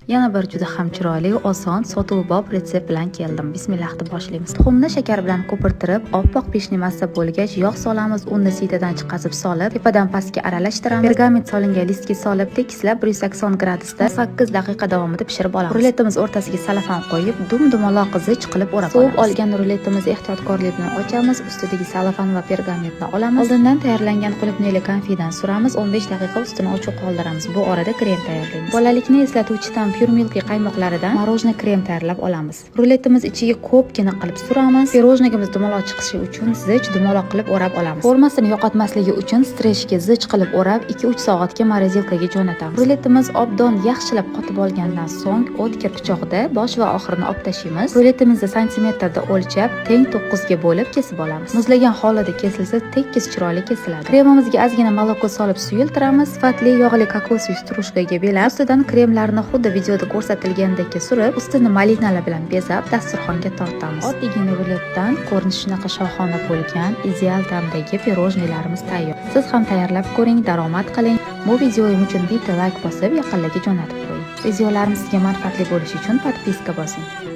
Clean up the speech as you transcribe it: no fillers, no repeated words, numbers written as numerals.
Yana bir juda ham chiroyli, oson, sotuvibob retsept bilan keldim. Bismillah deb boshlaymiz. Tuxumni shakar bilan ko'pirtirib, oppoq pishni massa bo'lgach, yog' solamiz, unni siydadan chiqazib solib, tepadan pastga aralashtiramiz. Pergament solingan listga solib, tekislab 180 gradusda 8 daqiqa davomida pishirib olamiz. Ruletimiz o'rtasiga salafan qo'yib, dum-dumaloq zich qilib o'rab olamiz. Sovib olgan ruletimizni ehtiyotkorlik bilan ochamiz, ustidagi salafan va pergamentni olamiz. Oldindan tayyorlangan qulupneli konfidan suramiz, 15 daqiqa ustini ochiq qoldiramiz. Bu orada krem tayyorlaymiz. Bolalikni eslatuvchi Pure Milk qaymoqlaridan morojniy krem tayyorlab olamiz. Ruletimiz ichiga ko'pgina qilib suramiz. Pirojnigimiz dumaloq chiqishi uchun zich dumaloq qilib o'rab olamiz. Formasini yo'qotmasligi uchun strechga zich qilib o'rab 2-3 soatga morozilkaga jo'natamiz. Ruletimiz obdon yaxshilab qotib olgandan so'ng o'tkir pichoqda bosh va oxirini olib tashlaymiz. Ruletimizni santimetrda o'lchab, teng 9 ga bo'lib kesib olamiz. Muzlagan holida kesilsa, tekis chiroyli kesiladi. Kremimizga ozgina moloko solib suyultiramiz. Sifatli yog'li kokosli strushkaga belab, ustidan kremlarni xuddi videoda ko'rsatilgandek surib, ustini malinalar bilan bezab, dasturxonga tortamiz. Oddiygina ruletdan ko'rinishi shunaqa shohona bo'lgan, ideal ta'mdagi pirojnilarimiz tayyor. Siz ham tayyorlab ko'ring, daromad qiling. Bu videoyim uchun bitta like bosib, yaqinlarga jo'natib qo'ying. Videolarimiz sizga manfaatli bo'lishi uchun podpiska bosing.